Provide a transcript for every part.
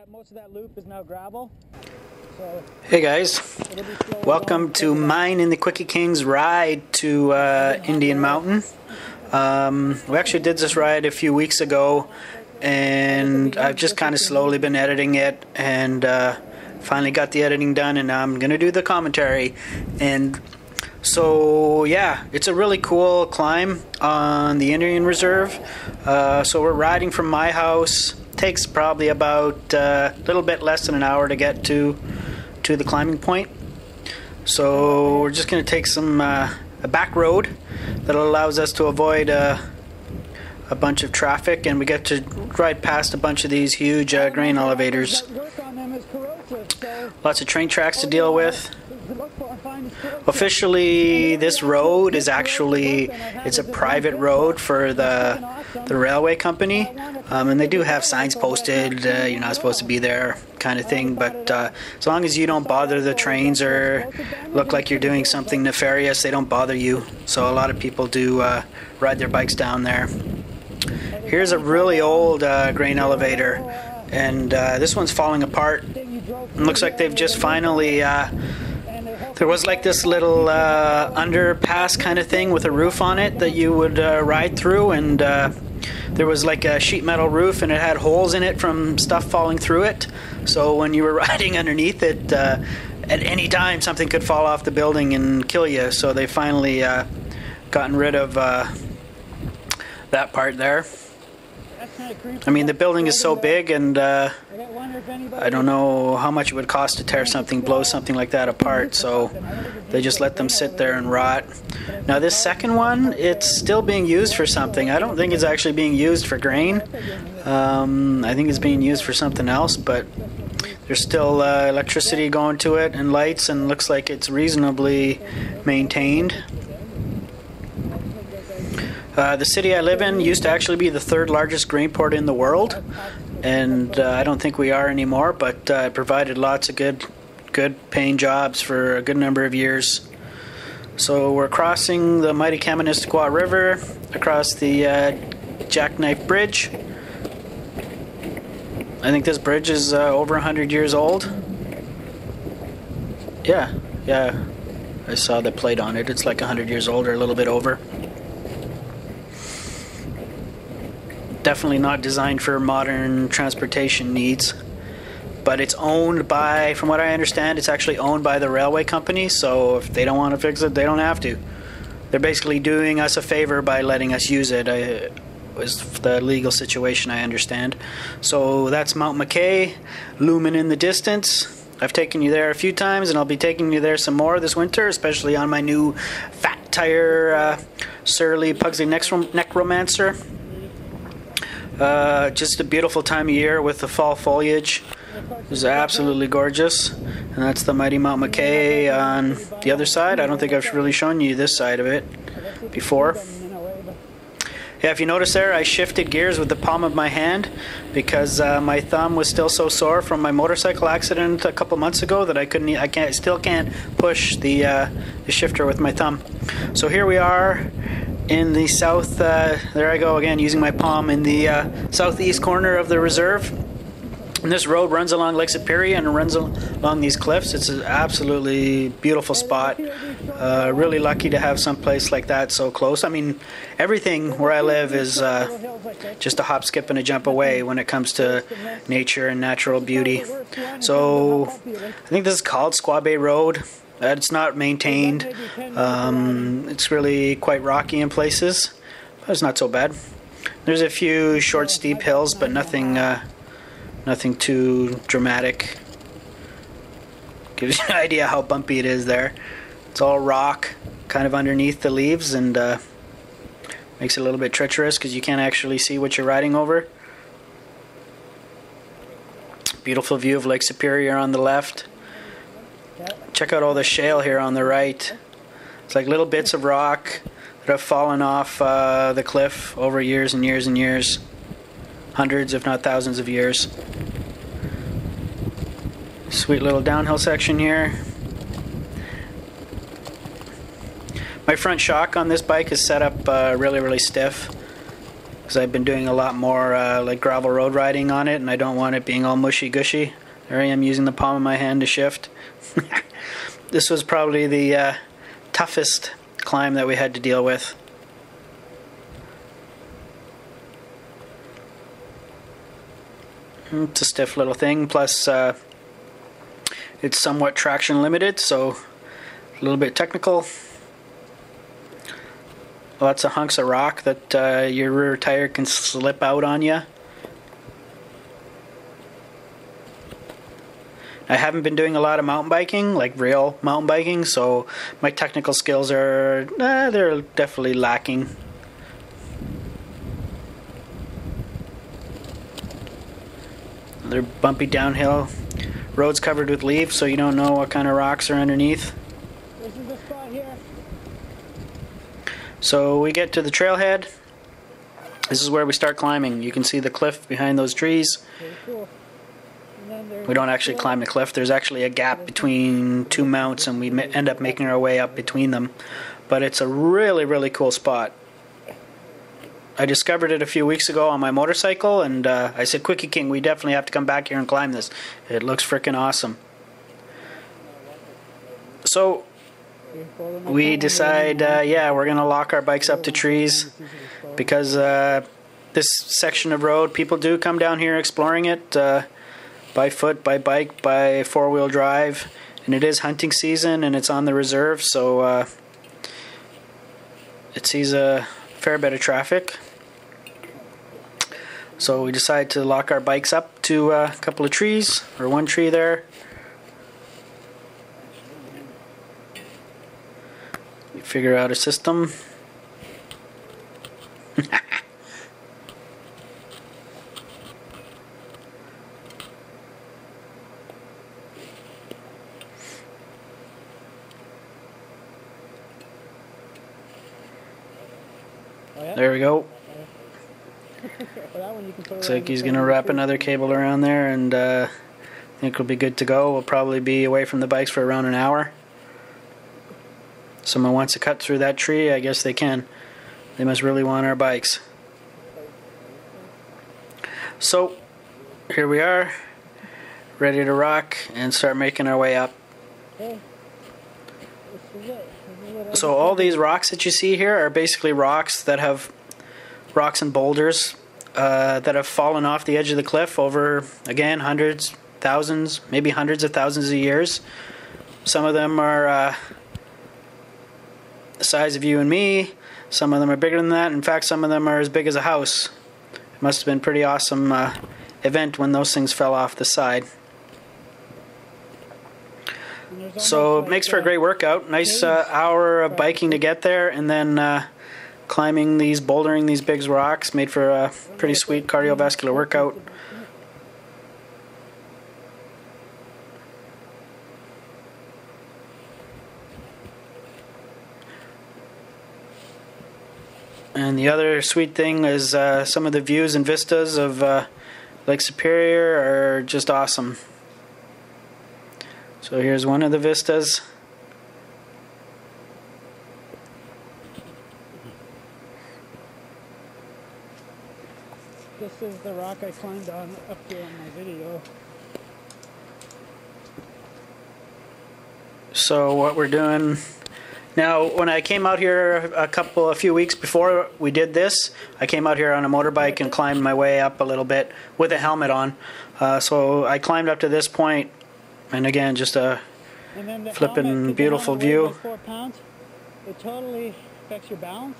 Most of that loop is now gravel. So hey guys, welcome to mine and the Quickie King's ride to Indian Mountain. We actually did this ride a few weeks ago, and I've just kind of slowly been editing it, and finally got the editing done, and now I'm going to do the commentary. And so yeah, it's a really cool climb on the Indian Reserve. So we're riding from my house. Takes probably about a little bit less than an hour to get to the climbing point. So we're just going to take some a back road that allows us to avoid a bunch of traffic, and we get to ride past a bunch of these huge grain elevators. Lots of train tracks to deal with. Officially, this road is actually, it's a private road for the railway company, and they do have signs posted, you're not supposed to be there kind of thing, but as long as you don't bother the trains or look like you're doing something nefarious, they don't bother you. So a lot of people do ride their bikes down there. Here's a really old grain elevator, and this one's falling apart. It looks like they've just finally there was like this little underpass kind of thing with a roof on it that you would ride through, and there was like a sheet metal roof, and it had holes in it from stuff falling through it. So when you were riding underneath it, at any time something could fall off the building and kill you. So they finally gotten rid of that part there. I mean, the building is so big, and I don't know how much it would cost to tear something, blow something like that apart, so they just let them sit there and rot. Now this second one, it's still being used for something. I don't think it's actually being used for grain. I think it's being used for something else, but there's still electricity going to it and lights, and looks like it's reasonably maintained. The city I live in used to actually be the third largest grain port in the world, and I don't think we are anymore, but it provided lots of good paying jobs for a good number of years. So we're crossing the mighty Kaministiquia River across the Jackknife Bridge. I think this bridge is over 100 years old. Yeah, I saw the plate on it. It's like 100 years old or a little bit over. Definitely not designed for modern transportation needs, but it's owned by, from what I understand, it's actually owned by the railway company, so if they don't want to fix it, they don't have to. They're basically doing us a favor by letting us use it. It was the legal situation, I understand. So that's Mount McKay looming in the distance. I've taken you there a few times, and I'll be taking you there some more this winter, especially on my new fat tire Surly Pugsley Necromancer. Just a beautiful time of year with the fall foliage. It's absolutely gorgeous. And that's the mighty Mount McKay on the other side. I don't think I've really shown you this side of it before. Yeah, if you notice there, I shifted gears with the palm of my hand because my thumb was still so sore from my motorcycle accident a couple months ago that I still can't push the shifter with my thumb. So here we are in the south, there I go again using my palm, in the southeast corner of the reserve. And this road runs along Lake Superior and runs along these cliffs. It's an absolutely beautiful spot. Really lucky to have some place like that so close. I mean, everything where I live is just a hop, skip, and a jump away when it comes to nature and natural beauty. So I think this is called Squaw Bay Road. It's not maintained. It's really quite rocky in places, but it's not so bad. There's a few short, steep hills, but nothing too dramatic. Gives you an idea how bumpy it is there. It's all rock, kind of underneath the leaves, and makes it a little bit treacherous because you can't actually see what you're riding over. Beautiful view of Lake Superior on the left. Check out all the shale here on the right. It's like little bits of rock that have fallen off the cliff over years and years and years. Hundreds, if not thousands of years. Sweet little downhill section here. My front shock on this bike is set up really, really stiff. because I've been doing a lot more like gravel road riding on it, and I don't want it being all mushy gushy. There I am using the palm of my hand to shift. This was probably the toughest climb that we had to deal with. It's a stiff little thing, plus it's somewhat traction limited, so a little bit technical. Lots of hunks of rock that your rear tire can slip out on you. I haven't been doing a lot of mountain biking, like real mountain biking, so my technical skills are, they're definitely lacking. They're bumpy downhill, roads covered with leaves, so you don't know what kind of rocks are underneath. This is the spot here. So we get to the trailhead. This is where we start climbing. You can see the cliff behind those trees. Very cool. We don't actually climb the cliff. There's actually a gap between two mounts, and we end up making our way up between them. But it's a really, really cool spot. I discovered it a few weeks ago on my motorcycle, and I said, Quickie King, we definitely have to come back here and climb this. It looks freaking awesome. So we decide, yeah, we're going to lock our bikes up to trees, because this section of road, people do come down here exploring it by foot, by bike, by four-wheel drive, and it is hunting season, and it's on the reserve, so it sees a fair bit of traffic. So we decide to lock our bikes up to a couple of trees, or one tree there. We figure out a system. There we go. Looks like he's going to wrap another cable around there, and I think we'll be good to go. We'll probably be away from the bikes for around an hour. Someone wants to cut through that tree, I guess they can. They must really want our bikes. So, here we are, ready to rock and start making our way up. So all these rocks that you see here are basically rocks and boulders that have fallen off the edge of the cliff over, again, hundreds, thousands, maybe hundreds of thousands of years. Some of them are the size of you and me. Some of them are bigger than that. In fact, some of them are as big as a house. It must have been a pretty awesome event when those things fell off the side. So it makes for a great workout. Nice hour of biking to get there, and then climbing these, bouldering these big rocks made for a pretty sweet cardiovascular workout. And the other sweet thing is some of the views and vistas of Lake Superior are just awesome. So here's one of the vistas. This is the rock I climbed on up here in my video. So what we're doing now, when I came out here a few weeks before we did this, I came out here on a motorbike and climbed my way up a little bit with a helmet on. So I climbed up to this point, and again, just a flippin' beautiful view. 4 pounds, it totally affects your balance.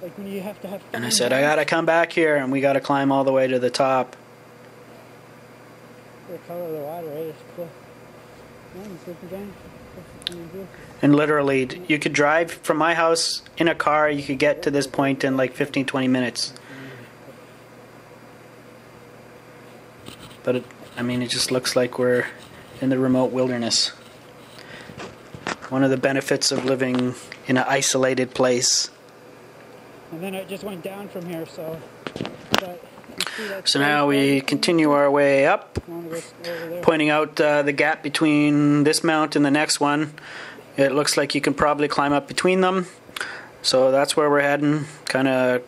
Like when you have to have. And I said, I gotta come back here, and we gotta climb all the way to the top. The color of the water, right? It's cool. And literally, you could drive from my house in a car, you could get to this point in like 15-20 minutes. But I mean, it just looks like we're in the remote wilderness. One of the benefits of living in an isolated place. And then it just went down from here, so. So now we continue our way up, pointing out the gap between this mount and the next one. It looks like you can probably climb up between them. So that's where we're heading, kind of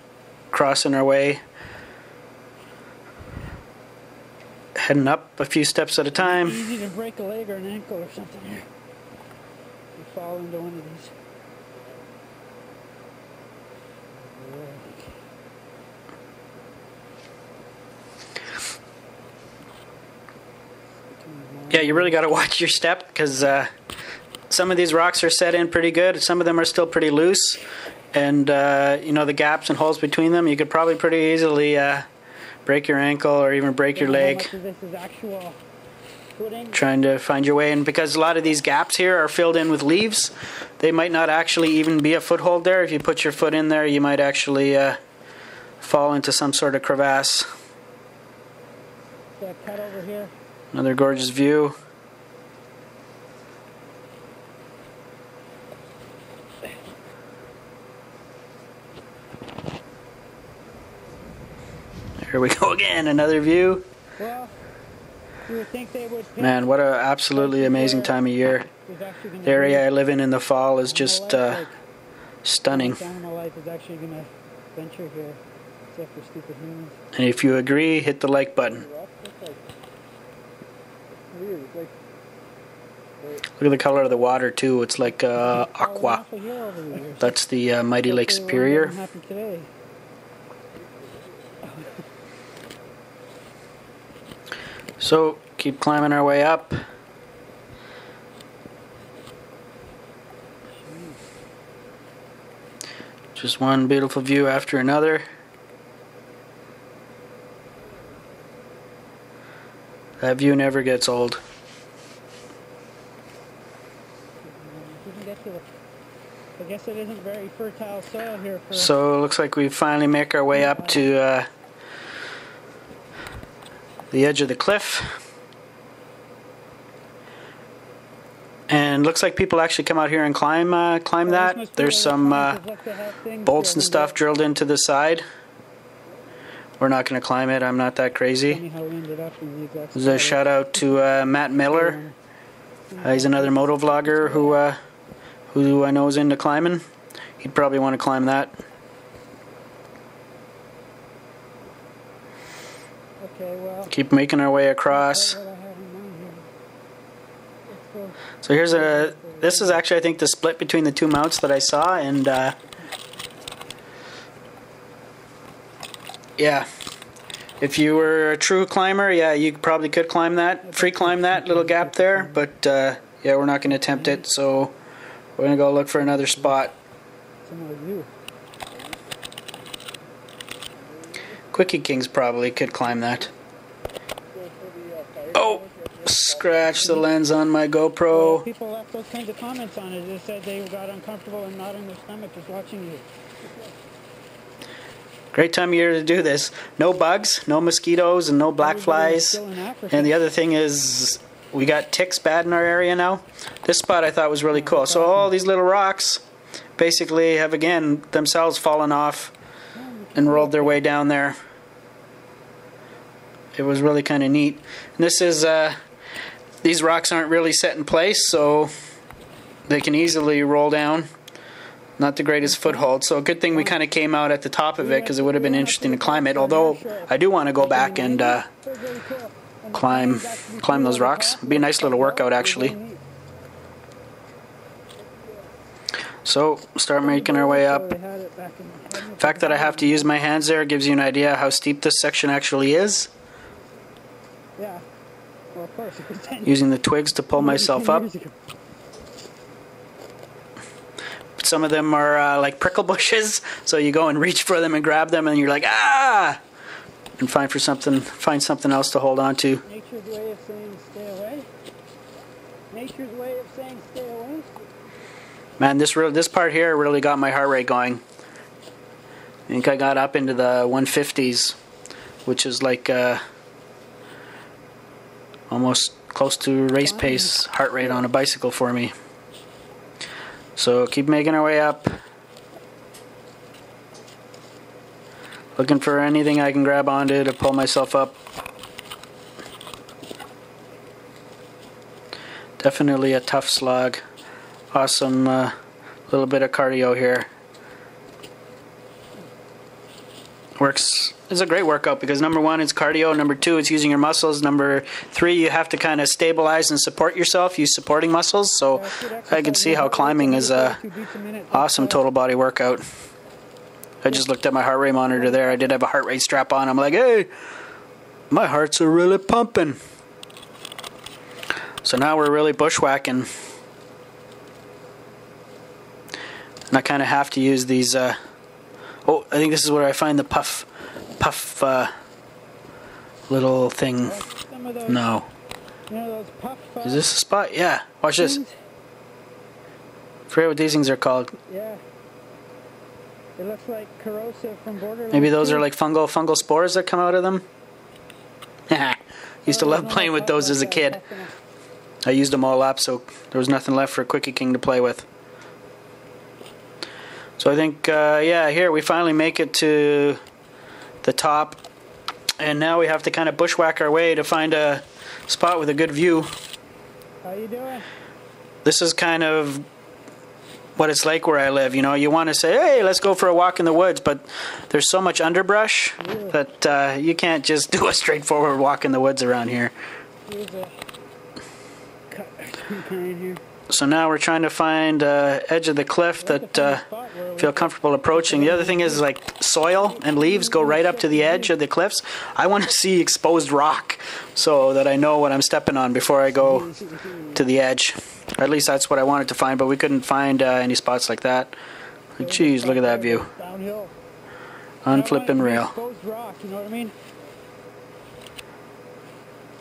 crossing our way. Heading up a few steps at a time. It's easy to break a leg or an ankle or something here. You fall into one of these. Yeah, you really got to watch your step, because some of these rocks are set in pretty good. Some of them are still pretty loose, and you know, the gaps and holes between them, you could probably pretty easily break your ankle or even break your leg trying to find your way. And because a lot of these gaps here are filled in with leaves, they might not actually even be a foothold there. If you put your foot in there, you might actually fall into some sort of crevasse. Cut over here. Another gorgeous view. Here we go again, another view. Well, you would think they would. Man, what an absolutely amazing time of year. The area I live in the fall is just stunning. And if you agree, hit the like button. Look at the color of the water too. It's like aqua. That's the mighty Lake Superior. So keep climbing our way up. Just one beautiful view after another. That view never gets old. I guess it isn't very fertile soil here. So it looks like we finally make our way up to the edge of the cliff. And looks like people actually come out here and climb that. There's some bolts and stuff drilled into the side. We're not going to climb it. I'm not that crazy. There's a shout out to Matt Miller. He's another moto vlogger who I know is into climbing. He'd probably want to climb that. Okay, well, keep making our way across. So here's this is actually, I think, the split between the two mounts that I saw, and yeah, if you were a true climber, yeah, you probably could climb that, free climb that little gap there, but yeah, we're not going to attempt it, so we're going to go look for another spot. Quickie Kings probably could climb that. Oh! Scratch the lens on my GoPro. Well, people left those kinds of comments on it. They said they got uncomfortable and not in their stomach just watching you. Great time of year to do this. No bugs, no mosquitoes, and no black flies. And the other thing is, we got ticks bad in our area now. This spot I thought was really cool. So all these little rocks basically have, again, themselves fallen off and rolled their way down there. It was really kind of neat. And this is, these rocks aren't really set in place, so they can easily roll down. Not the greatest foothold, so a good thing we kind of came out at the top of it, because it would have been interesting to climb it, although I do want to go back and climb those rocks. It'd be a nice little workout, actually. So, start making our way up. The fact that I have to use my hands there gives you an idea how steep this section actually is. Yeah. Well, of course. Using the twigs to pull myself up. Some of them are like prickle bushes, so you go and reach for them and grab them, and you're like, ah! And find something else to hold on to. Nature's way of saying stay away. Nature's way of saying stay away. Man, this part here really got my heart rate going. I think I got up into the 150s, which is like almost close to race pace heart rate on a bicycle for me. So keep making our way up. Looking for anything I can grab onto to pull myself up. Definitely a tough slog. Awesome little bit of cardio here. Works. It's a great workout because number one, it's cardio. Number two, it's using your muscles. Number three, you have to kind of stabilize and support yourself. Use supporting muscles. So I can see how climbing is a awesome total body workout. I just looked at my heart rate monitor there. I did have a heart rate strap on. I'm like, hey, my hearts are really pumping. So now we're really bushwhacking. And I kind of have to use these. Oh, I think this is where I find the puff little thing. No. Is this a spot? Yeah. Watch this. I forget what these things are called. Yeah. It looks like corrosive from Borderlands. Maybe those are like fungal spores that come out of them. Used to love playing with those as a kid. I used them all up, so there was nothing left for Quickie King to play with. So I think, yeah, here we finally make it to the top. And now we have to kind of bushwhack our way to find a spot with a good view. How you doing? This is kind of what it's like where I live. You know, you want to say, hey, let's go for a walk in the woods, but there's so much underbrush that you can't just do a straightforward walk in the woods around here. Here's a cut behind here. So now we're trying to find edge of the cliff that feel comfortable approaching. The other thing is, like, soil and leaves go right up to the edge of the cliffs. I want to see exposed rock so that I know what I'm stepping on before I go to the edge. Or at least that's what I wanted to find, but we couldn't find any spots like that. Jeez, look at that view. Unflippin' rail. Exposed rock, you know what I mean?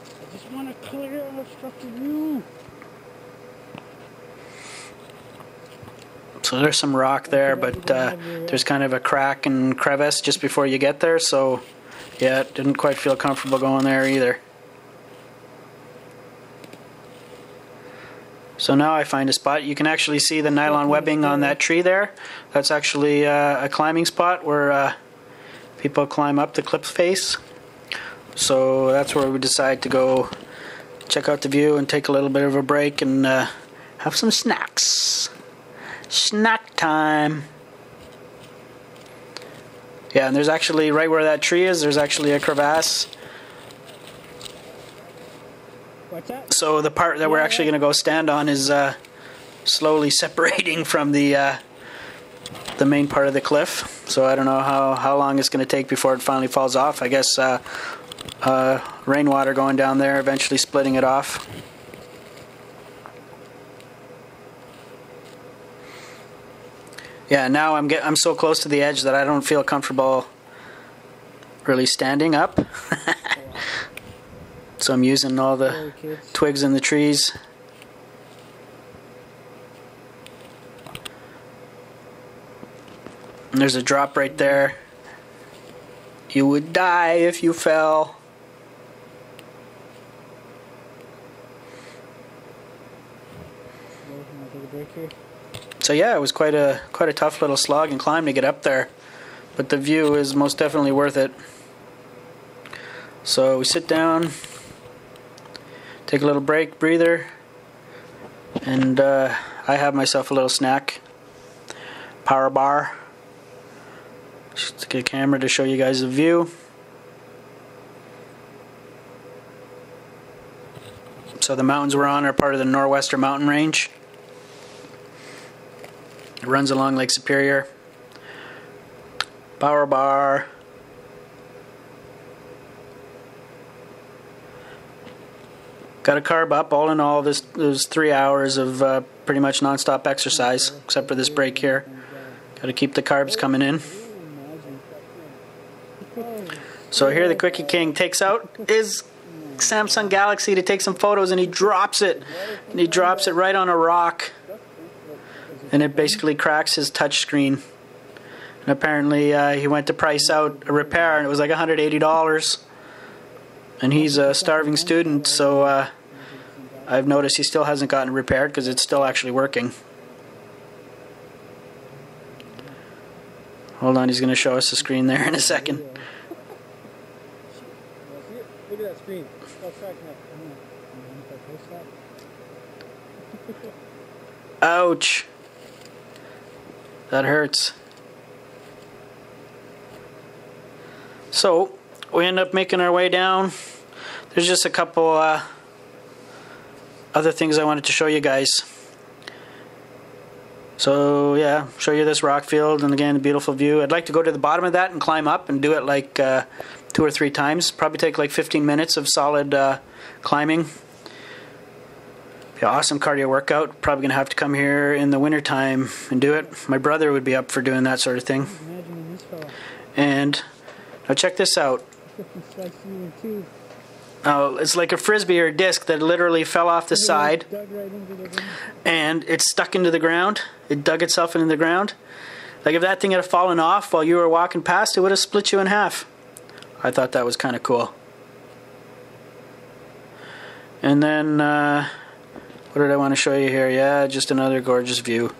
I just want to clear an obstructed view. So there's some rock there, but there's kind of a crack and crevice just before you get there, so yeah, didn't quite feel comfortable going there either. So now I find a spot. You can actually see the nylon webbing on that tree there. That's actually a climbing spot where people climb up the cliff face. So that's where we decide to go check out the view and take a little bit of a break and have some snacks. Snack time. Yeah, and there's actually, right where that tree is, there's actually a crevasse. What's that? So the part that we're actually going to go stand on is slowly separating from the main part of the cliff. So I don't know how long it's going to take before it finally falls off. I guess rainwater going down there, eventually splitting it off. Yeah, now I'm so close to the edge that I don't feel comfortable really standing up. So I'm using all the twigs in the trees. And there's a drop right there. You would die if you fell. So yeah, it was quite a tough little slog and climb to get up there, but the view is most definitely worth it. So we sit down, take a little break, breather, and I have myself a little snack, power bar. Just to get a camera to show you guys the view. So the mountains we're on are part of the Nor'wester Mountain Range. It runs along Lake Superior. Power bar. Got a carb up. All in all, this was 3 hours of pretty much non-stop exercise, except for this break here. Got to keep the carbs coming in. So here the Quickie King takes out his Samsung Galaxy to take some photos, and he drops it. And he drops it right on a rock. And it basically cracks his touch screen. And apparently he went to price out a repair, and it was like $180. And he's a starving student, so I've noticed he still hasn't gotten repaired because it's still actually working. Hold on, he's going to show us the screen there in a second. Look at that screen. Ouch. That hurts. So we end up making our way down. There's just a couple other things I wanted to show you guys. So yeah, show you this rock field, and again, the beautiful view. I'd like to go to the bottom of that and climb up and do it like 2 or 3 times. Probably take like 15 minutes of solid climbing. Be an awesome cardio workout. Probably going to have to come here in the winter time and do it. My brother would be up for doing that sort of thing. And now check this out. Oh, it's like a frisbee or a disc that literally fell off the side and it's stuck into the ground. It dug itself into the ground. Like if that thing had fallen off while you were walking past, it would have split you in half. I thought that was kind of cool. And then what did I want to show you here? Yeah, just another gorgeous view.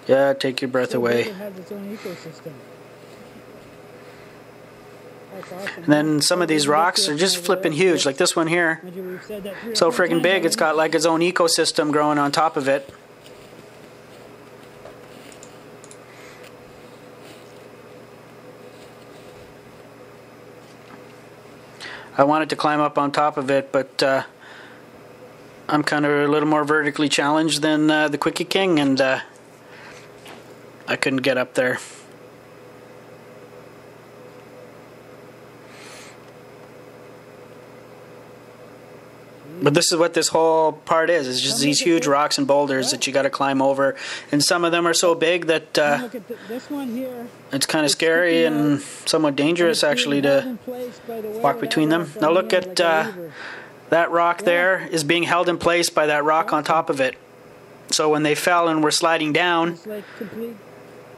Yeah, take your breath away. And then some of these rocks are just flipping huge, like this one here. So freaking big, it's got like its own ecosystem growing on top of it. I wanted to climb up on top of it, but I'm kind of a little more vertically challenged than the Quickie King, and I couldn't get up there. But this is what this whole part is. It's just these huge rocks and boulders that you got to climb over, and some of them are so big that it's kind of scary and somewhat dangerous actually to walk between them. Now look at that rock there is being held in place by that rock on top of it. So when they fell and were sliding down,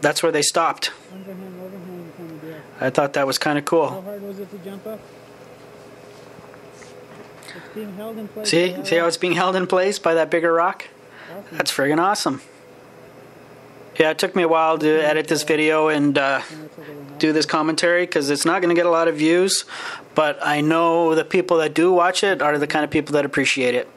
that's where they stopped. I thought that was kind of cool. How hard was it to jump up? It's being held in place. See how it's being held in place by that bigger rock? Awesome. That's friggin' awesome. Yeah, it took me a while to edit this video and do this commentary because it's not going to get a lot of views, but I know the people that do watch it are the kind of people that appreciate it.